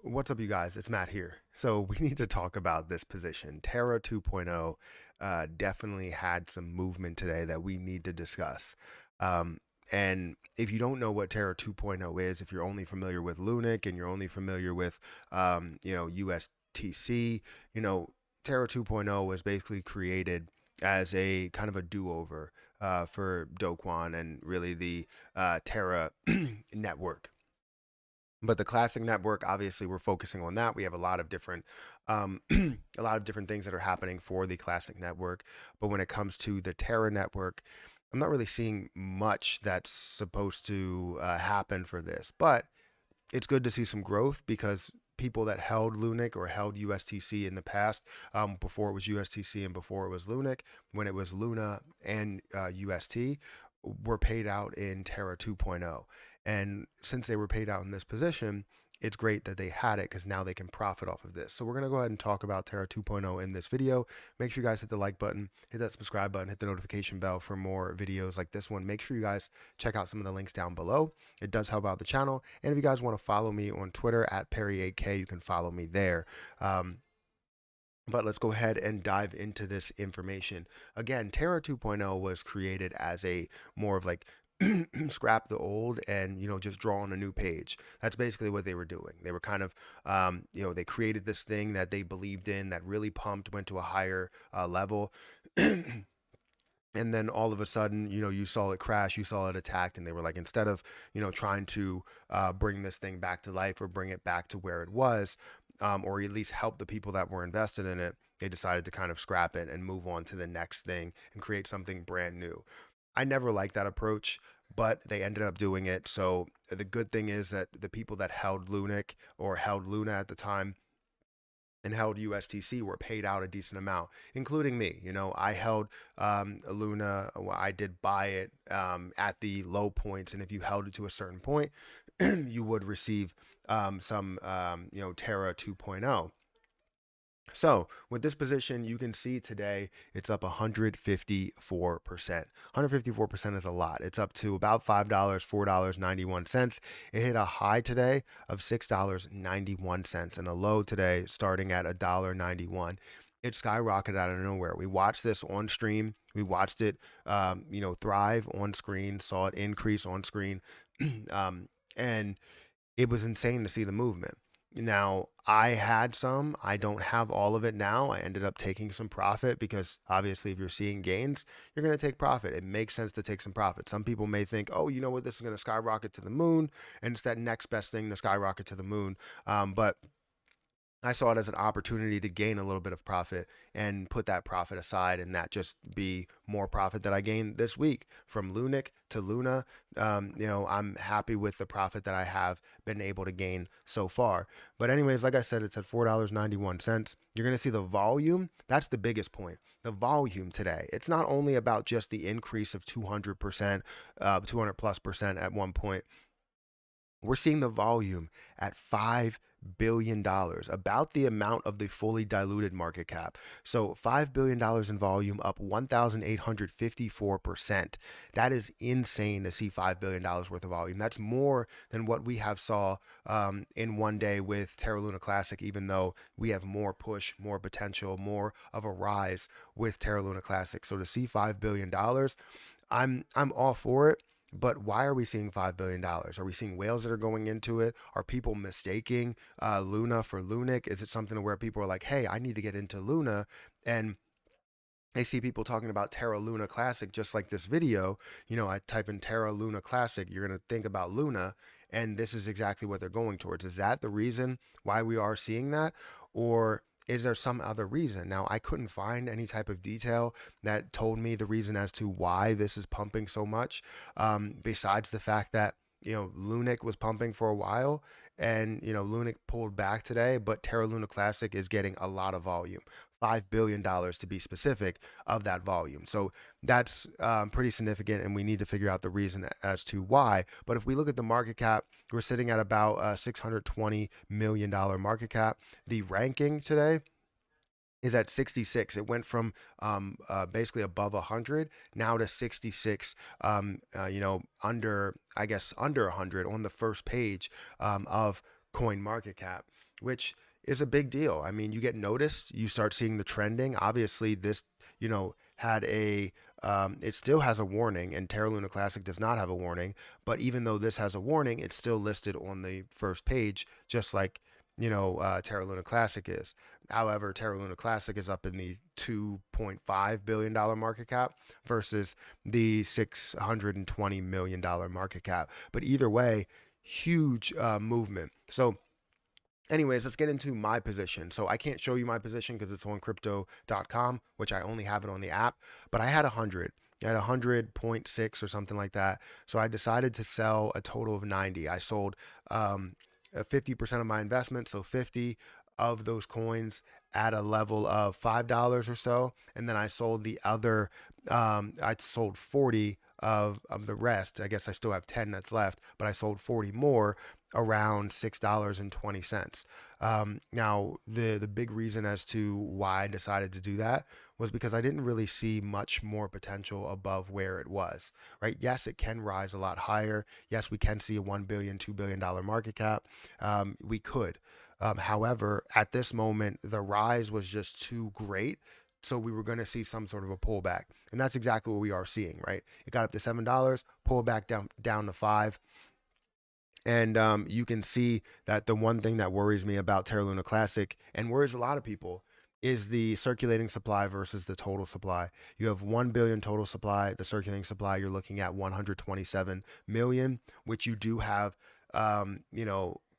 What's up, you guys? It's Matt here. So we need to talk about this position. Terra 2.0 definitely had some movement today that we need to discuss. Um, and if you don't know what Terra 2.0 is, if you're only familiar with Lunic and you're only familiar with, USTC, you know, Terra 2.0 was basically created as a kind of a do-over for Do Kwon and really the Terra network. But the classic network, obviously, we're focusing on that. We have a lot of different, a lot of different things that are happening for the classic network. But when it comes to the Terra network, I'm not really seeing much that's supposed to happen for this. But it's good to see some growth because people that held Lunic or held USTC in the past, before it was USTC and before it was Lunic, when it was Luna and UST, were paid out in Terra 2.0. And since they were paid out in this position, it's great that they had it because now they can profit off of this. So we're going to go ahead and talk about Terra 2.0 in this video. Make sure you guys hit the like button, hit that subscribe button, hit the notification bell for more videos like this one. Make sure you guys check out some of the links down below. It does help out the channel. And if you guys want to follow me on Twitter at Perry8K, you can follow me there. But let's go ahead and dive into this information. Again, Terra 2.0 was created as a more of like scrap the old and just draw on a new page. That's basically what they were doing. They were kind of they created this thing that they believed in that really pumped, went to a higher level. And then all of a sudden, you saw it crash, you saw it attacked, and they were like, instead of, trying to bring this thing back to life or bring it back to where it was, or at least help the people that were invested in it, they decided to kind of scrap it and move on to the next thing and create something brand new. I never liked that approach, but they ended up doing it. So the good thing is that the people that held Lunic or held Luna at the time and held USTC were paid out a decent amount, including me. I held Luna. I did buy it at the low points, and if you held it to a certain point, you would receive some, Terra 2.0. So with this position, you can see today it's up 154%. 154% is a lot. It's up to about $5, $4.91. It hit a high today of $6.91 and a low today starting at $1.91. It skyrocketed out of nowhere. We watched this on stream. We watched it, thrive on screen, saw it increase on screen. And it was insane to see the movement. Now, I had some. I don't have all of it now. I ended up taking some profit because obviously, if you're seeing gains, you're going to take profit. It makes sense to take some profit. Some people may think, oh, you know what, this is going to skyrocket to the moon, and it's that next best thing to skyrocket to the moon. But I saw it as an opportunity to gain a little bit of profit and put that profit aside, and that just be more profit that I gained this week from Lunic to Luna. I'm happy with the profit that I have been able to gain so far. But anyways, like I said, it's at $4.91. You're going to see the volume. That's the biggest point. The volume today. It's not only about just the increase of 200%, 200 plus percent at one point. We're seeing the volume at $5 billion, about the amount of the fully diluted market cap. So $5 billion in volume, up 1,854%. That is insane to see $5 billion worth of volume. That's more than what we have saw in one day with Terra Luna Classic, even though we have more push, more potential, more of a rise with Terra Luna Classic. So to see $5 billion, I'm all for it. But why are we seeing $5 billion? Are we seeing whales that are going into it? Are people mistaking Luna for Lunic? Is it something where people are like, hey, I need to get into Luna? And they see people talking about Terra Luna Classic, just like this video. I type in Terra Luna Classic, you're going to think about Luna. And this is exactly what they're going towards. Is that the reason why we are seeing that? Or is there some other reason? Now, I couldn't find any type of detail that told me the reason as to why this is pumping so much, besides the fact that, Lunic was pumping for a while and, Lunic pulled back today, but Terra Luna Classic is getting a lot of volume. $5 billion to be specific of that volume. So that's pretty significant, and we need to figure out the reason as to why. But if we look at the market cap, we're sitting at about $620 million market cap. The ranking today is at 66. It went from basically above 100 now to 66, under, I guess, under 100 on the first page of Coin Market Cap, which is a big deal. I mean, you get noticed, you start seeing the trending. Obviously, this, had it still has a warning, and Terra Luna Classic does not have a warning. But even though this has a warning, it's still listed on the first page, just like, Terra Luna Classic is. However, Terra Luna Classic is up in the $2.5 billion market cap versus the $620 million market cap. But either way, huge movement. So anyways, let's get into my position. So I can't show you my position because it's on crypto.com, which I only have it on the app, but I had 100. I had 100.6 or something like that. So I decided to sell a total of 90. I sold 50% of my investment, so 50 of those coins at a level of $5 or so. And then I sold the other, I sold 40 of the rest. I guess I still have 10 that's left, but I sold 40 more around $6.20. Now, the big reason as to why I decided to do that was because I didn't really see much more potential above where it was, right? Yes, it can rise a lot higher. Yes, we can see a $1 billion, $2 billion market cap. We could. However, at this moment, the rise was just too great. So we were going to see some sort of a pullback, and that's exactly what we are seeing, right? It got up to $7, pull back down to 5. And you can see that the one thing that worries me about Terra Luna Classic and worries a lot of people is the circulating supply versus the total supply. You have 1 billion total supply. The circulating supply, you're looking at 127 million, which you do have,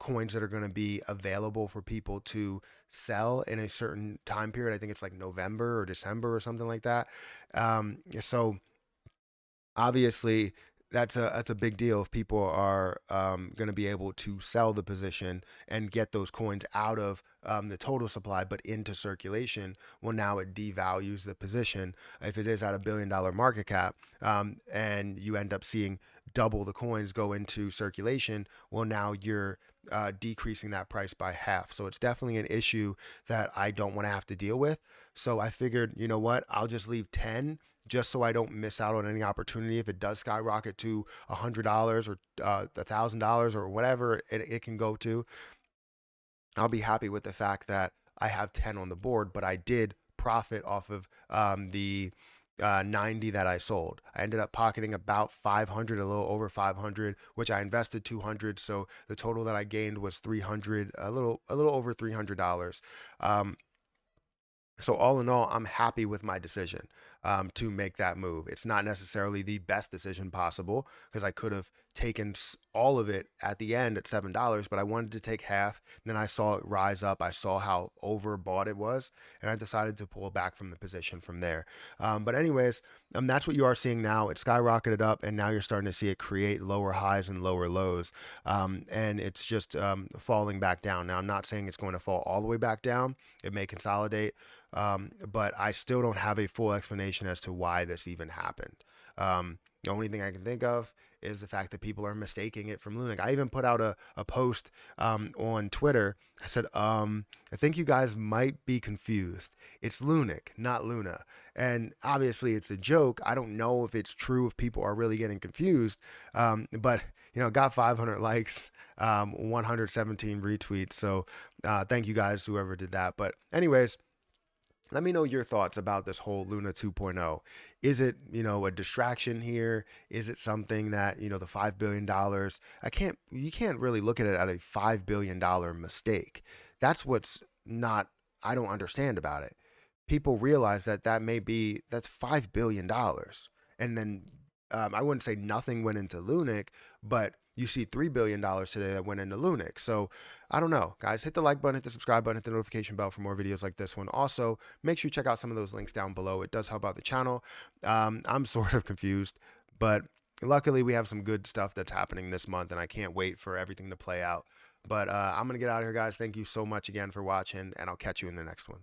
coins that are going to be available for people to sell in a certain time period. I think it's like November or December or something like that. So obviously that's a big deal if people are going to be able to sell the position and get those coins out of the total supply but into circulation. Well, now it devalues the position. If it is at $1 billion market cap, and you end up seeing double the coins go into circulation, well, now you're decreasing that price by half. So it's definitely an issue that I don't want to have to deal with. So I figured, you know what, I'll just leave 10 just so I don't miss out on any opportunity. If it does skyrocket to $100 or $1,000 or whatever it can go to, I'll be happy with the fact that I have 10 on the board, but I did profit off of the 90 that I sold. I ended up pocketing about 500, a little over 500, which I invested 200. So the total that I gained was 300, a little over $300. So all in all, I'm happy with my decision to make that move. It's not necessarily the best decision possible because I could have taken all of it at the end at $7, but I wanted to take half. And then I saw it rise up. I saw how overbought it was, and I decided to pull back from the position from there. But anyways, that's what you are seeing now. It skyrocketed up, and now you're starting to see it create lower highs and lower lows, and it's just falling back down. Now, I'm not saying it's going to fall all the way back down. It may consolidate. But I still don't have a full explanation as to why this even happened. The only thing I can think of is the fact that people are mistaking it from Lunic. I even put out a post on Twitter. I said, I think you guys might be confused. It's Lunic, not Luna. And obviously it's a joke. I don't know if it's true, if people are really getting confused. But, got 500 likes, 117 retweets. So thank you guys, whoever did that. But anyways, let me know your thoughts about this whole Luna 2.0. Is it, a distraction here? Is it something that, the $5 billion, you can't really look at it at a $5 billion mistake. That's what's not, I don't understand about it. People realize that that's $5 billion. And then I wouldn't say nothing went into Lunic, but you see $3 billion today that went into Lunic. So I don't know, guys. Hit the like button, hit the subscribe button, hit the notification bell for more videos like this one. Also, make sure you check out some of those links down below. It does help out the channel. I'm sort of confused, but luckily we have some good stuff that's happening this month, and I can't wait for everything to play out. But I'm going to get out of here, guys. Thank you so much again for watching, and I'll catch you in the next one.